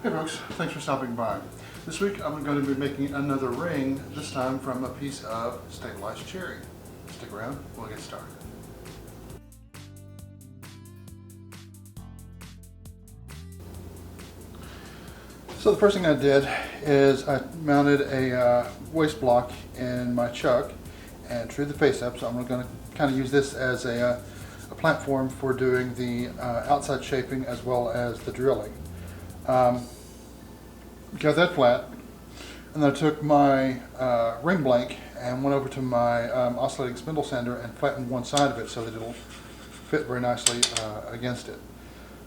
Hey folks, thanks for stopping by. This week I'm going to be making another ring, this time from a piece of stabilized cherry. Stick around, we'll get started. So the first thing I did is I mounted a waist block in my chuck and drew the face up, so I'm going to kind of use this as a platform for doing the outside shaping as well as the drilling. Got that flat, and then I took my ring blank and went over to my oscillating spindle sander and flattened one side of it so that it'll fit very nicely against it.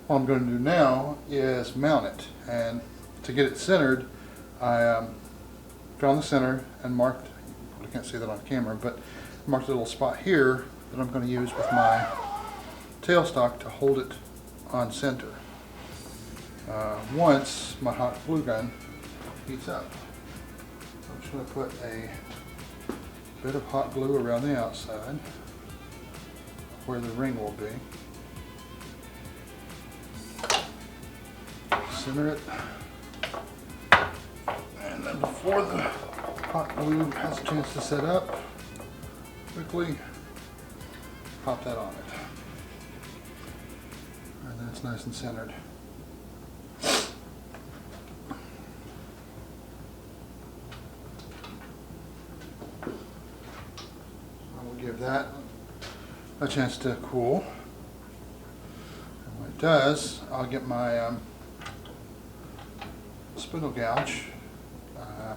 What I'm going to do now is mount it, and to get it centered, I found the center and marked, you can't see that on camera, but marked a little spot here that I'm going to use with my tailstock to hold it on center. Once my hot glue gun heats up, I'm just going to put a bit of hot glue around the outside where the ring will be. Center it, and then before the hot glue has a chance to set up, quickly pop that on it. And then it's nice and centered. Give that a chance to cool. And when it does, I'll get my spindle gouge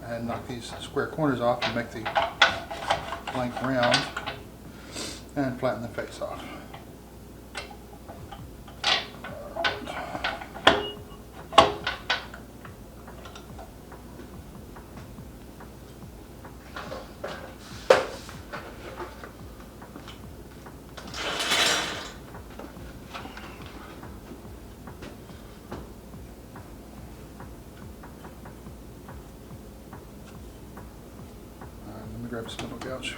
and knock these square corners off and make the blank round and flatten the face off. Let me grab a spindle gouge.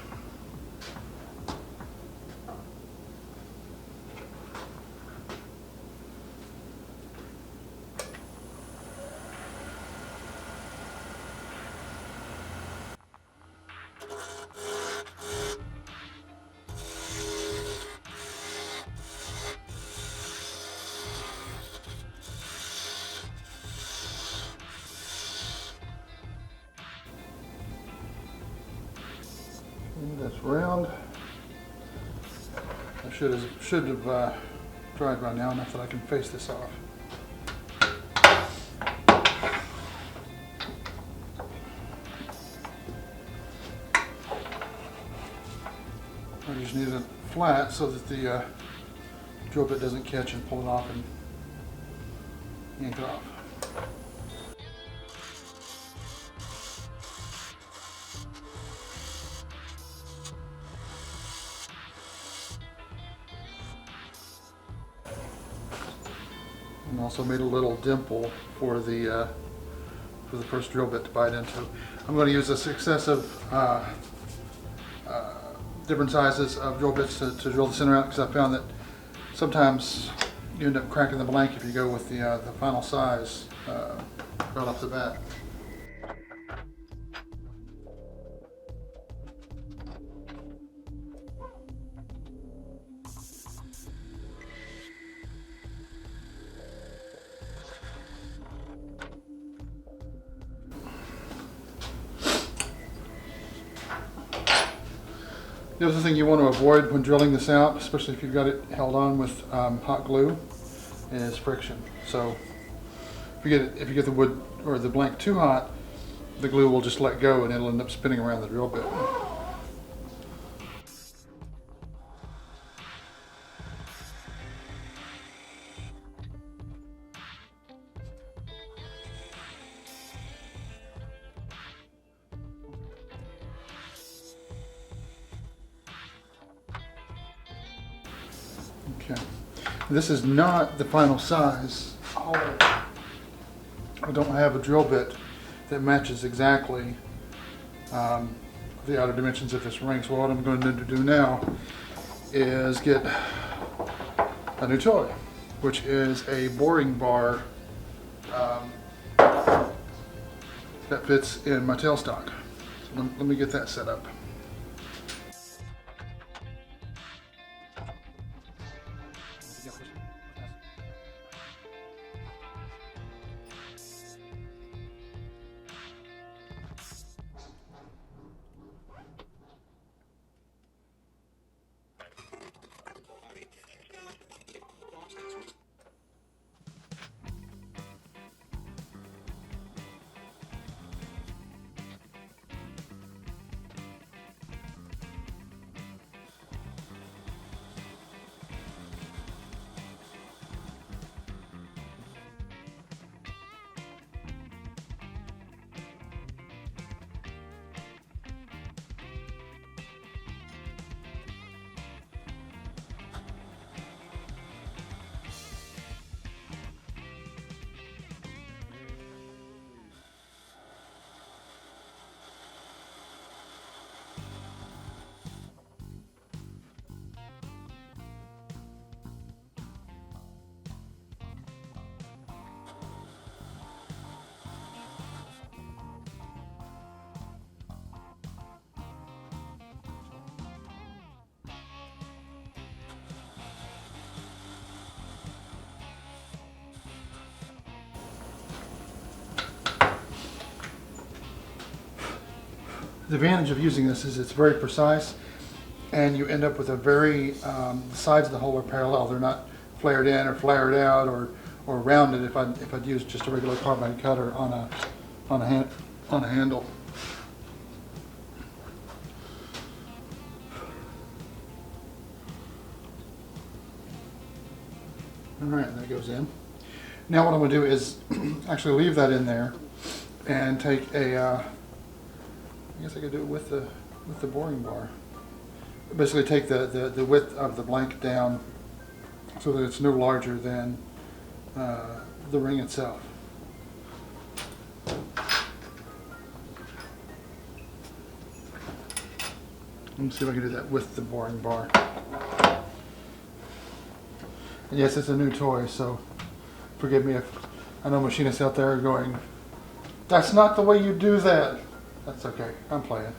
That's round. I should have dried by now enough that I can face this off. I just need it flat so that the drill bit doesn't catch and pull it off and yank it off. And also made a little dimple for the first drill bit to bite into. I'm going to use a successive different sizes of drill bits to drill the center out, because I found that sometimes you end up cracking the blank if you go with the final size right off the bat. The other thing you want to avoid when drilling this out, especially if you've got it held on with hot glue, is friction. So if you get the wood or the blank too hot, the glue will just let go and it'll end up spinning around the drill bit. Okay, this is not the final size. I don't have a drill bit that matches exactly the outer dimensions of this ring. So what I'm going to do now is get a new toy, which is a boring bar that fits in my tailstock. So let me get that set up. The advantage of using this is it's very precise, and you end up with a very, the sides of the hole are parallel. They're not flared in or flared out or rounded if I'd used just a regular carbide cutter on a handle. All right, that goes in. Now what I'm going to do is actually leave that in there and take a, I guess I could do it with the boring bar. Basically take the width of the blank down so that it's no larger than the ring itself. Let me see if I can do that with the boring bar. And yes, it's a new toy, so forgive me if I know machinists out there are going, "That's not the way you do that." That's okay, I'm playing.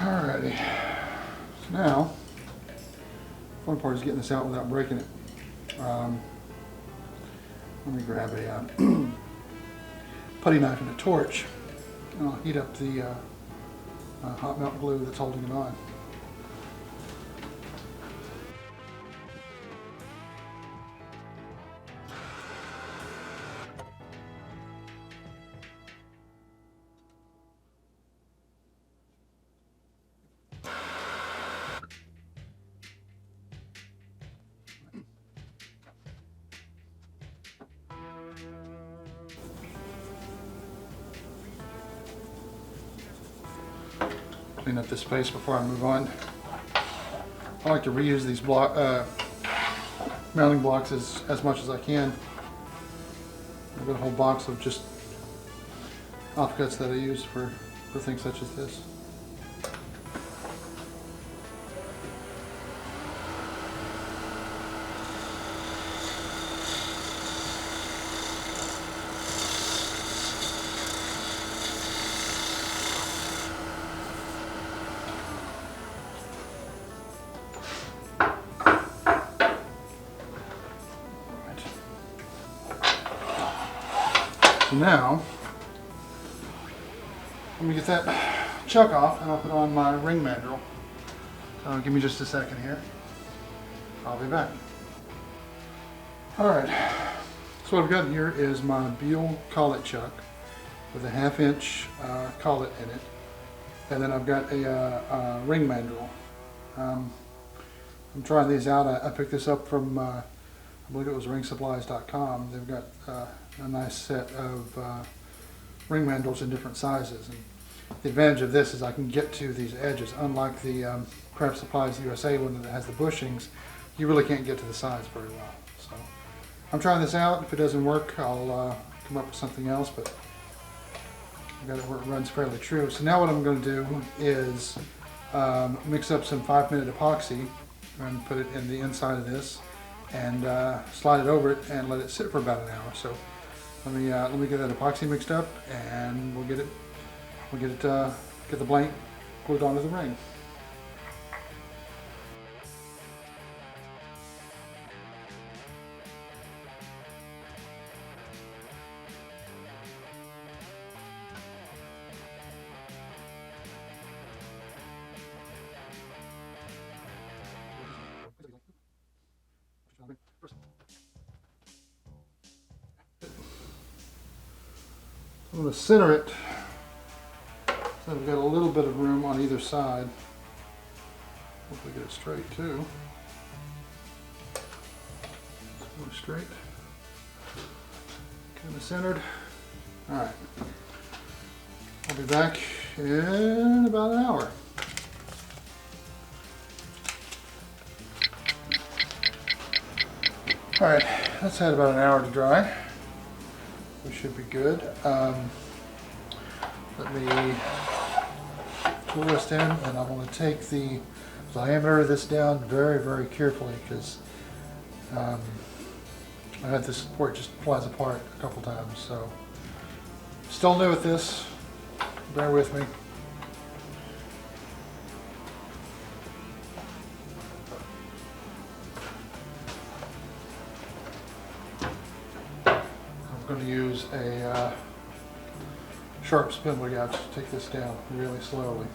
Alrighty, so now, the fun part is getting this out without breaking it. Let me grab a putty knife and a torch, and I'll heat up the hot melt glue that's holding it on. Clean up this space before I move on. I like to reuse these mounting blocks as much as I can. I've got a whole box of just offcuts that I use for things such as this. So now, let me get that chuck off and I'll put on my ring mandrel. Give me just a second here. I'll be back. Alright, so what I've got here is my Beal collet chuck with a 1/2 inch collet in it. And then I've got a ring mandrel. I'm trying these out. I picked this up from, I believe it was ringsupplies.com. They've got a nice set of ring mandrels in different sizes. And the advantage of this is I can get to these edges. Unlike the Craft Supplies USA one that has the bushings, you really can't get to the sides very well. So I'm trying this out. If it doesn't work, I'll come up with something else, but I've got it where it runs fairly true. So now what I'm going to do is mix up some 5-minute epoxy and put it in the inside of this and slide it over it and let it sit for about an hour. So let me get that epoxy mixed up and we'll get the blank glued onto the ring. I'm going to center it so I've got a little bit of room on either side. Hopefully get it straight too. Go straight. Kind of centered. Alright. I'll be back in about an hour. Alright, that's had about an hour to dry. We should be good. Let me pull this in, and I want to take the diameter of this down very, very carefully because I had this where it just flies apart a couple times. So, still new at this. Bear with me. I'm going to use a sharp spindle gouge to take this down really slowly.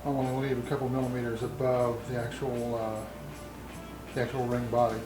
I want to leave a couple millimeters above the actual ring body.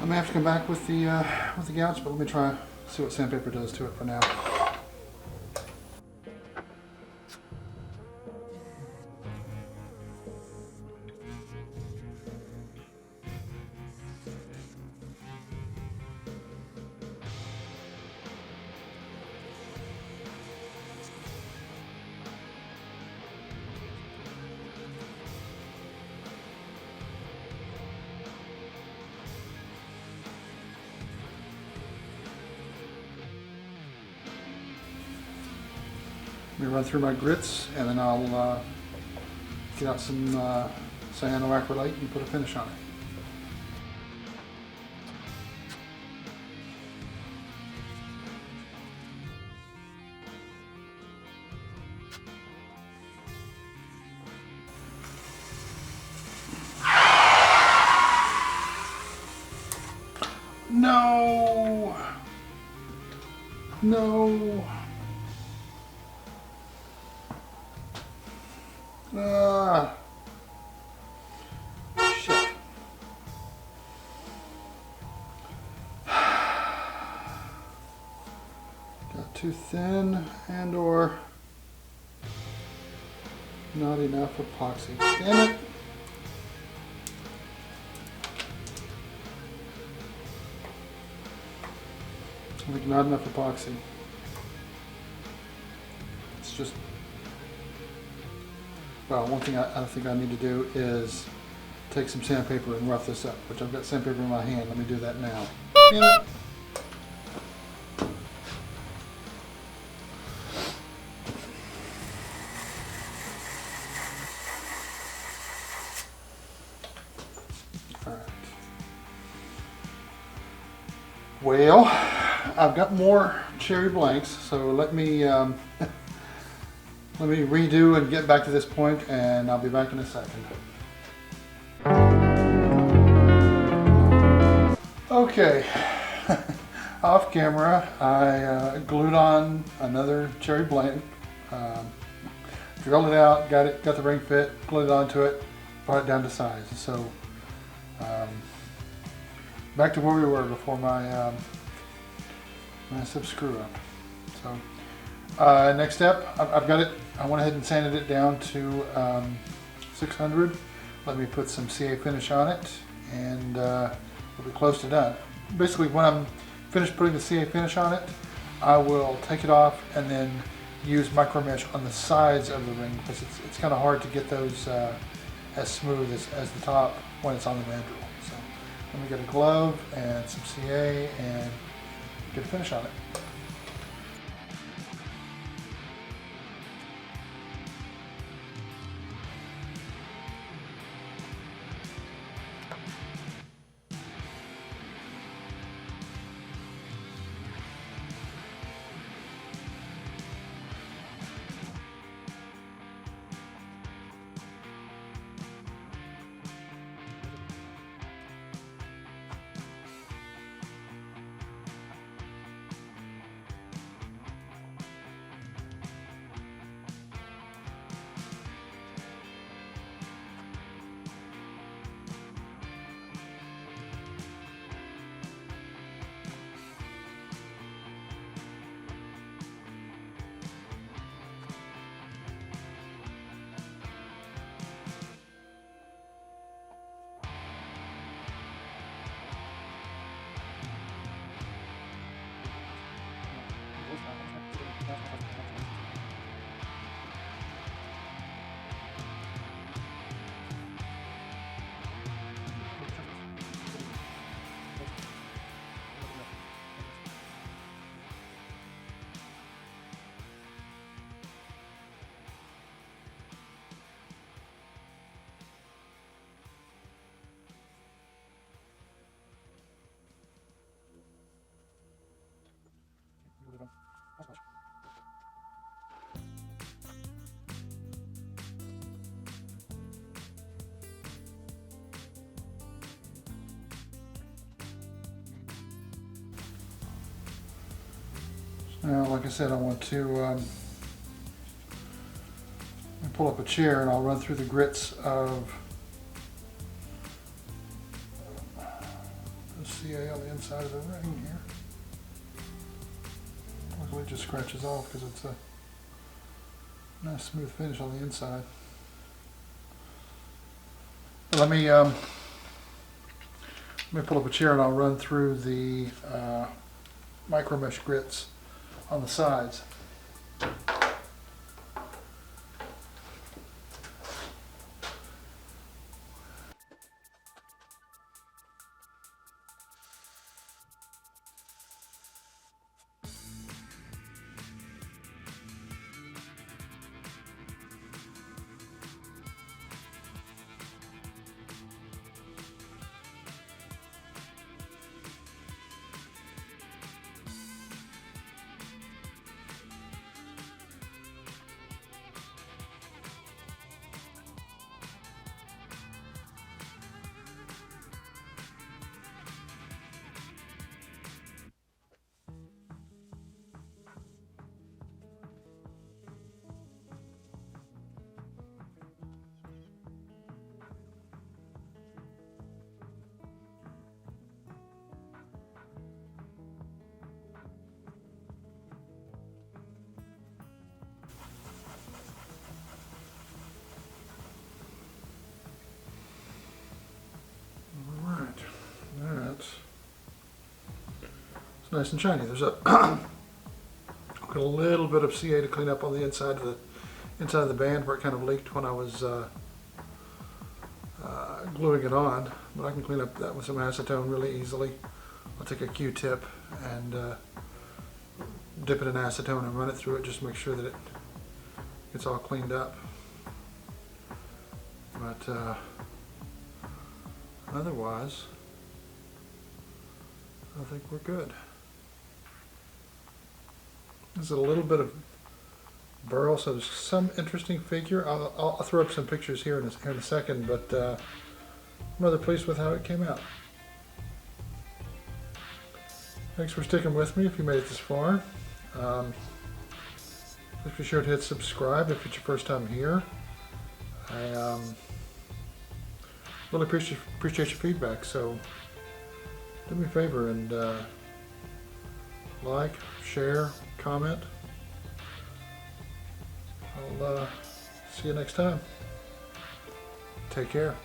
I may have to come back with the gouge, but let me try see what sandpaper does to it for now. Let me run through my grits and then I'll get out some cyanoacrylate and put a finish on it. No. Ah. Shit. Got too thin and or not enough epoxy. Damn it. I think not enough epoxy. It's just, well, one thing I think I need to do is take some sandpaper and rough this up, which I've got sandpaper in my hand. Let me do that now. Damn it. All right. Well, I've got more cherry blanks, so let me redo and get back to this point, and I'll be back in a second. Okay, off camera, I glued on another cherry blank, drilled it out, got the ring fit, glued it onto it, brought it down to size. So back to where we were before my massive screw up. So next step, I've got it. I went ahead and sanded it down to 600. Let me put some CA finish on it, and we'll be close to done. Basically, when I'm finished putting the CA finish on it, I will take it off and then use micro mesh on the sides of the ring, because it's kind of hard to get those as smooth as the top when it's on the mandrel. So let me get a glove and some CA and get a finish on it. Now, like I said, I want to pull up a chair, and I'll run through the grits of the CA on the inside of the ring here. Luckily it just scratches off because it's a nice smooth finish on the inside. But let me pull up a chair and I'll run through the micro mesh grits on the sides. nice and shiny. There's a got a little bit of CA to clean up on the inside of the band where it kind of leaked when I was gluing it on, but I can clean up that with some acetone really easily. I'll take a Q-tip and dip it in acetone and run it through it just to make sure that it gets all cleaned up. But otherwise, I think we're good. There's a little bit of burl, so there's some interesting figure. I'll throw up some pictures here in a second, but I'm rather pleased with how it came out. Thanks for sticking with me if you made it this far. Please be sure to hit subscribe if it's your first time here. I really appreciate your feedback, so do me a favor and like, share, comment. I'll see you next time. Take care.